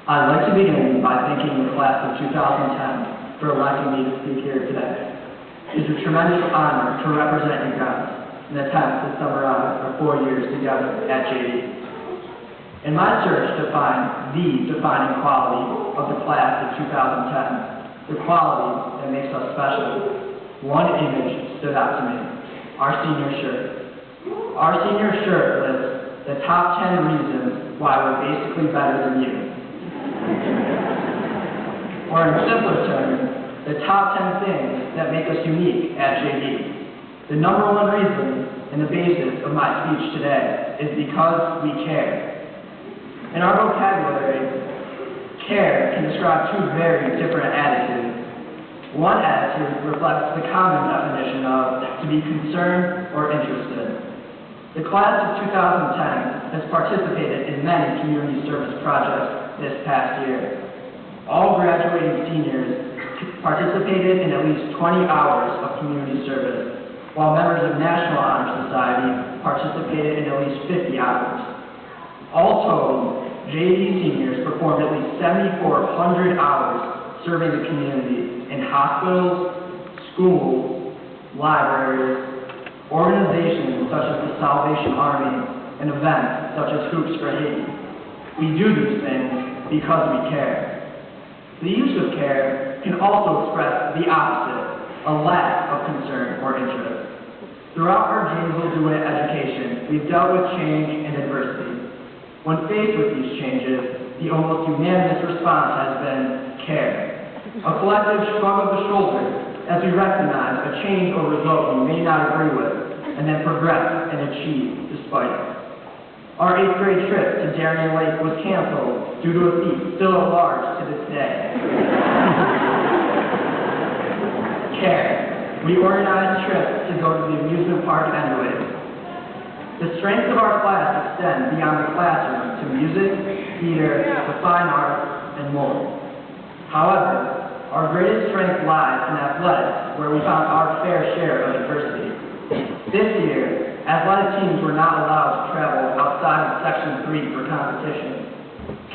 I'd like to begin by thanking the class of 2010 for electing me to speak here today. It is a tremendous honor to represent you guys in an attempt to summarize our 4 years together at JD. In my search to find the defining quality of the class of 2010, the quality that makes us special, one image stood out to me: our senior shirt. Our senior shirt lists the top 10 reasons why we're basically better than you. Or in simpler terms, the top 10 things that make us unique at JD. The number one reason and the basis of my speech today is because we care. In our vocabulary, care can describe two very different attitudes. One attitude reflects the common definition of to be concerned or interested. The class of 2010 has participated in many community service projects this past year. All graduating seniors participated in at least 20 hours of community service, while members of National Honor Society participated in at least 50 hours. All told, JD seniors performed at least 7,400 hours serving the community in hospitals, schools, libraries, organizations such as the Salvation Army, and events such as Hoops for Haiti. We do these things because we care. The use of care can also express the opposite, a lack of concern or interest. Throughout our Jamesville Dewitt education, we've dealt with change and adversity. When faced with these changes, the almost unanimous response has been care. A collective shrug of the shoulders as we recognize a change or result we may not agree with, and then progress and achieve despite it. Our 8th grade trip to Darien Lake was canceled due to a thief still at large to this day. Care. We organized trips to go to the amusement park anyways. The strength of our class extends beyond the classroom to music, theater, the fine arts, and more. However, our greatest strength lies in athletics, where we found our fair share of adversity. This year, athletic teams were not allowed to travel outside of Section 3 for competition.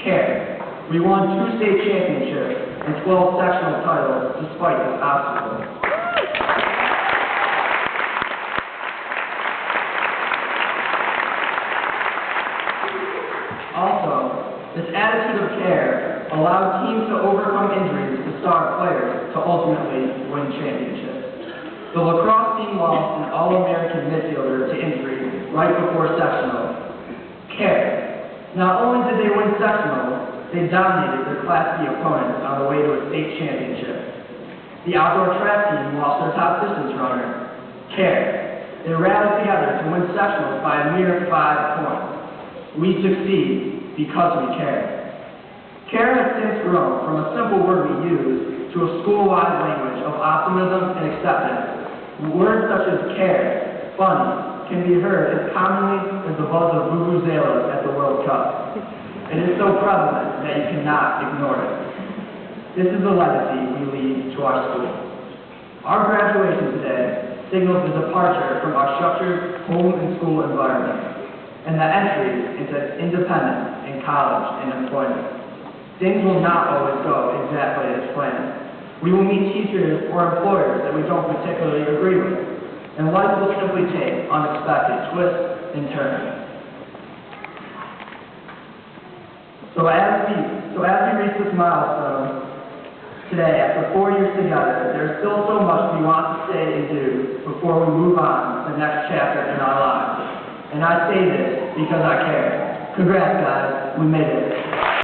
Care. We won 2 state championships and 12 sectional titles despite this obstacle. Also, this attitude of care allowed teams to overcome injuries to star players to ultimately win championships. The lacrosse team lost an All-American midfielder to injury right before sectional. Care. Not only did they win sectional, they dominated their Class B opponents on the way to a state championship. The outdoor track team lost their top distance runner. Care. They rallied together to win sectionals by a mere 5 points. We succeed because we care. Care has since grown from a simple word we use to a school-wide language of optimism and acceptance. Words such as care, funny, can be heard as commonly as the buzz of vuvuzelas at the World Cup. It is so prevalent that you cannot ignore it. This is the legacy we leave to our school. Our graduation today signals the departure from our structured home and school environment, and the entry into independence in college and employment. Things will not always go exactly as planned. We will meet teachers or employers that we don't particularly agree with, and life will simply take unexpected twists and turns. So as we reach this milestone today, after 4 years together, there's still so much we want to say and do before we move on to the next chapter in our lives. And I say this because I care. Congrats, guys. We made it.